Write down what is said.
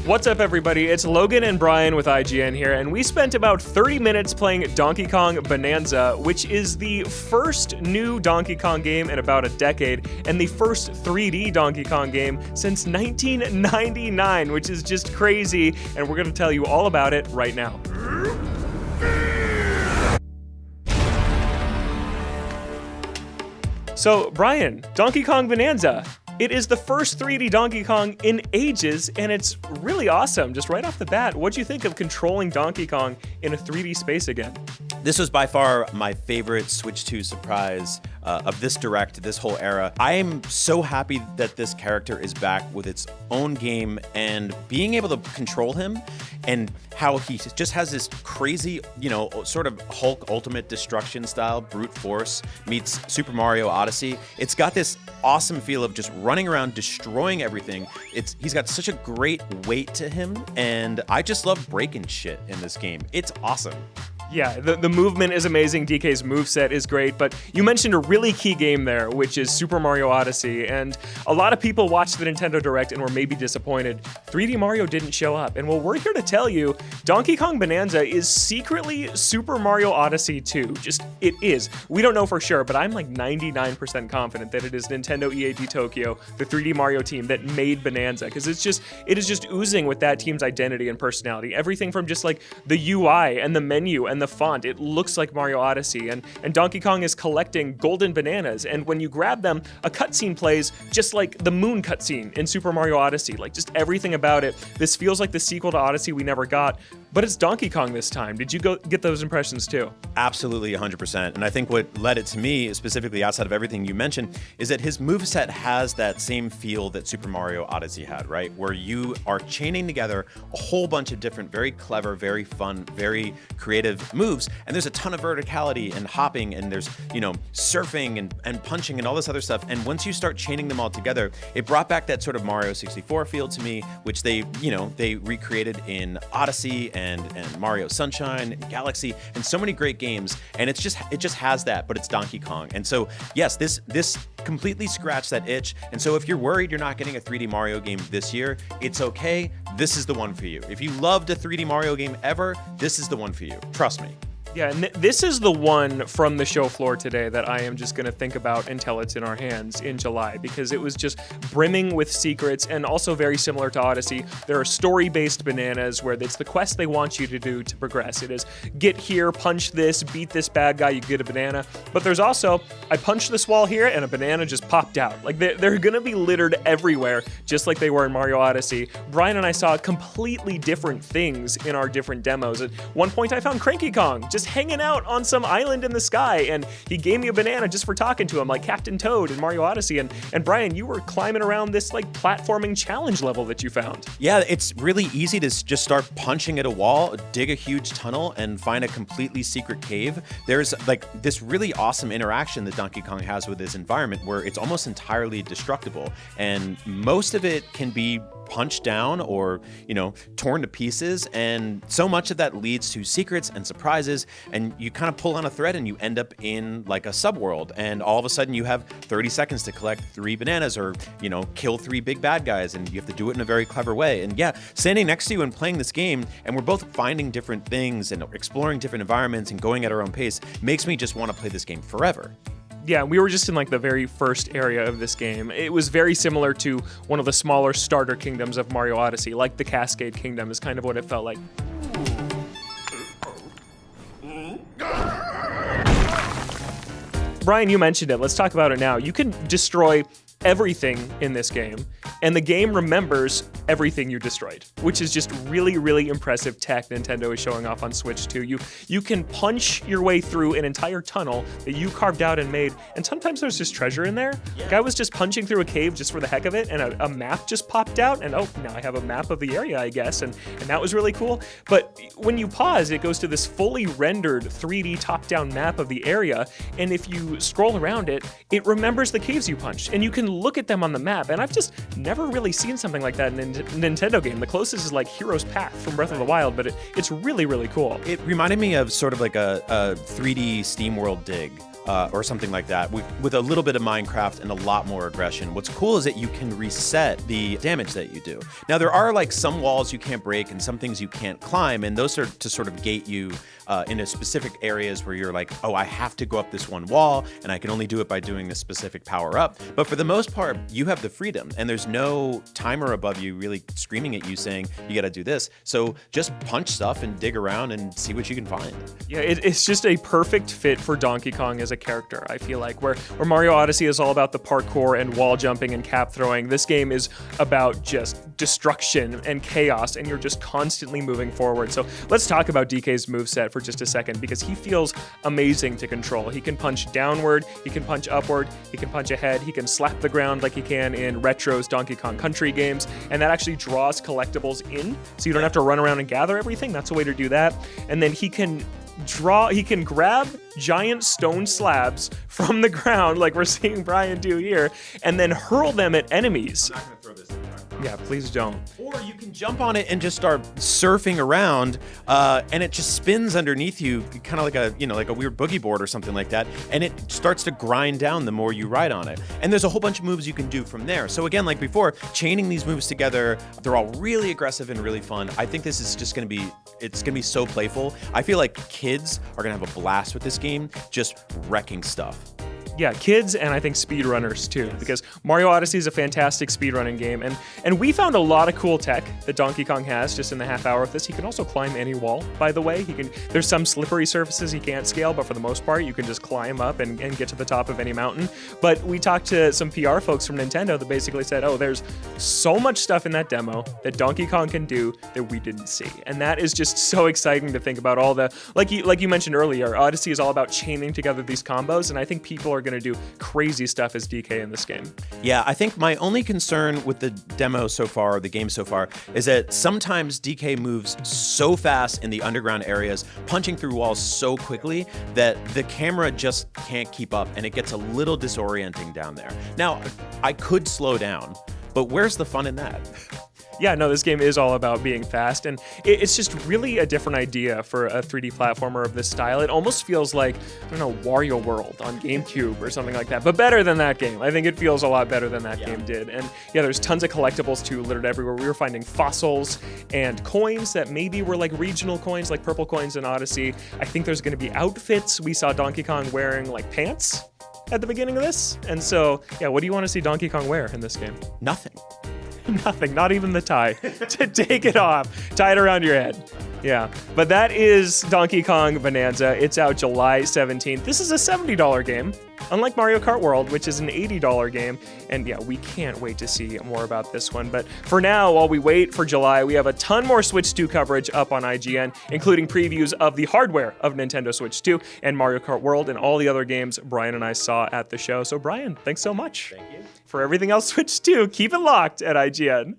What's up, everybody? It's Logan and Brian with IGN here, and we spent about 30 minutes playing Donkey Kong Bananza, which is the first new Donkey Kong game in about a decade, and the first 3D Donkey Kong game since 1999, which is just crazy, and we're going to tell you all about it right now. So, Brian, Donkey Kong Bananza. It is the first 3D Donkey Kong in ages, and it's really awesome. Just right off the bat, what'd you think of controlling Donkey Kong in a 3D space again? This was by far my favorite Switch 2 surprise of this Direct, this whole era. I am so happy that this character is back with its own game, and being able to control him and how he just has this crazy, sort of Hulk Ultimate Destruction style brute force meets Super Mario Odyssey. It's got this awesome feel of just running around destroying everything. He's got such a great weight to him, and I just love breaking shit in this game. It's awesome. Yeah, the movement is amazing, DK's moveset is great, but you mentioned a really key game there, which is Super Mario Odyssey, and a lot of people watched the Nintendo Direct and were maybe disappointed. 3D Mario didn't show up, and well, we're here to tell you, Donkey Kong Bananza is secretly Super Mario Odyssey 2. It is. We don't know for sure, but I'm like 99% confident that it is Nintendo EPD Tokyo, the 3D Mario team, that made Bananza, because it is just oozing with that team's identity and personality. Everything from just like the UI and the menu and the font, it looks like Mario Odyssey, and Donkey Kong is collecting golden bananas, and when you grab them, a cutscene plays just like the moon cutscene in Super Mario Odyssey. Like, just everything about it. This feels like the sequel to Odyssey we never got, but it's Donkey Kong this time. Did you get those impressions too? Absolutely, 100%. And I think what led it to me, specifically outside of everything you mentioned, is that his moveset has that same feel that Super Mario Odyssey had, right? Where you are chaining together a whole bunch of different, very clever, very fun, very creative moves, and there's a ton of verticality and hopping, and there's, surfing and punching and all this other stuff. And once you start chaining them all together, it brought back that sort of Mario 64 feel to me, which they recreated in Odyssey and Mario Sunshine and Galaxy and so many great games. And it just has that, but it's Donkey Kong. And so yes, this completely scratched that itch. And so if you're worried you're not getting a 3D Mario game this year, it's okay. This is the one for you. If you loved a 3D Mario game ever, this is the one for you. Trust me. Yeah, and this is the one from the show floor today that I am just going to think about until it's in our hands in July, because it was just brimming with secrets, and also very similar to Odyssey. There are story-based bananas where it's the quest they want you to do to progress. It is get here, punch this, beat this bad guy, you get a banana. But there's also, I punched this wall here and a banana just popped out. Like, they're going to be littered everywhere, just like they were in Mario Odyssey. Brian and I saw completely different things in our different demos. At one point I found Cranky Kong just hanging out on some island in the sky, and he gave me a banana just for talking to him, like Captain Toad in Mario Odyssey. And Brian, you were climbing around this like platforming challenge level that you found. Yeah, it's really easy to just start punching at a wall, dig a huge tunnel, and find a completely secret cave. There's like this really awesome interaction that Donkey Kong has with his environment where it's almost entirely destructible, and most of it can be punched down or, torn to pieces, and so much of that leads to secrets and surprises, and you kind of pull on a thread and you end up in like a subworld, and all of a sudden you have 30 seconds to collect 3 bananas or, kill 3 big bad guys, and you have to do it in a very clever way. And yeah, standing next to you and playing this game, and we're both finding different things and exploring different environments and going at our own pace, makes me just want to play this game forever. Yeah, we were just in like the very first area of this game. It was very similar to one of the smaller starter kingdoms of Mario Odyssey, like the Cascade Kingdom is kind of what it felt like. Brian, you mentioned it. Let's talk about it now. You can destroy everything in this game, and the game remembers everything you destroyed, which is just really, really impressive tech Nintendo is showing off on Switch 2. You can punch your way through an entire tunnel that you carved out and made, and sometimes there's just treasure in there. Yeah. Like, I was just punching through a cave just for the heck of it, and a map just popped out, and oh, now I have a map of the area, I guess, and that was really cool. But when you pause, it goes to this fully rendered 3D top-down map of the area, and if you scroll around it, it remembers the caves you punched, and you can look at them on the map, and I've just never really seen something like that in a Nintendo game. The closest is like Hero's Path from Breath of the Wild, but it's really, really cool. It reminded me of sort of like a 3D SteamWorld dig, or something like that, with a little bit of Minecraft and a lot more aggression. What's cool is that you can reset the damage that you do. Now, there are like some walls you can't break and some things you can't climb, and those are to sort of gate you into specific areas where you're like, oh, I have to go up this one wall, and I can only do it by doing this specific power up. But for the most part, you have the freedom, and there's no timer above you really screaming at you saying, you gotta do this. So just punch stuff and dig around and see what you can find. Yeah, it's just a perfect fit for Donkey Kong as a character, I feel like. Where Mario Odyssey is all about the parkour and wall jumping and cap throwing, this game is about just destruction and chaos, and you're just constantly moving forward. So let's talk about DK's moveset for just a second, because he feels amazing to control. He can punch downward, he can punch upward, he can punch ahead, he can slap the ground like he can in Retro's Donkey Kong Country games, and that actually draws collectibles in, so you don't have to run around and gather everything. That's a way to do that. And then he can grab giant stone slabs from the ground, like we're seeing Brian do here, and then hurl them at enemies. I'm not gonna throw this in the ground. Yeah, please don't. Or you can jump on it and just start surfing around, and it just spins underneath you, kind of like a weird boogie board or something like that, and it starts to grind down the more you ride on it. And there's a whole bunch of moves you can do from there. So again, like before, chaining these moves together, they're all really aggressive and really fun. I think this is just gonna be so playful. I feel like kids are gonna have a blast with this game, just wrecking stuff. Yeah, kids and I think speedrunners too, because Mario Odyssey is a fantastic speedrunning game, and we found a lot of cool tech that Donkey Kong has just in the half hour of this. He can also climb any wall, by the way. There's some slippery surfaces he can't scale, but for the most part, you can just climb up and get to the top of any mountain. But we talked to some PR folks from Nintendo that basically said, oh, there's so much stuff in that demo that Donkey Kong can do that we didn't see. And that is just so exciting to think about. All the, like you mentioned earlier, Odyssey is all about chaining together these combos, and I think people are going to do crazy stuff as DK in this game. Yeah, I think my only concern with the demo so far, the game so far, is that sometimes DK moves so fast in the underground areas, punching through walls so quickly that the camera just can't keep up, and it gets a little disorienting down there. Now, I could slow down, but where's the fun in that? Yeah, no, this game is all about being fast, and it's just really a different idea for a 3D platformer of this style. It almost feels like, I don't know, Wario World on GameCube or something like that, but better than that game. I think it feels a lot better than that game did. And yeah, there's tons of collectibles too, littered everywhere. We were finding fossils and coins that maybe were like regional coins, like purple coins in Odyssey. I think there's gonna be outfits. We saw Donkey Kong wearing like pants at the beginning of this. And so, yeah, what do you want to see Donkey Kong wear in this game? Nothing. Nothing, not even the tie. To take it off, tie it around your head. Yeah, but that is Donkey Kong Bananza. It's out July 17th. This is a $70 game, unlike Mario Kart World, which is an $80 game. And yeah, we can't wait to see more about this one. But for now, while we wait for July, we have a ton more Switch 2 coverage up on IGN, including previews of the hardware of Nintendo Switch 2 and Mario Kart World and all the other games Brian and I saw at the show. So Brian, thanks so much. Thank you. For everything else Switch 2, keep it locked at IGN.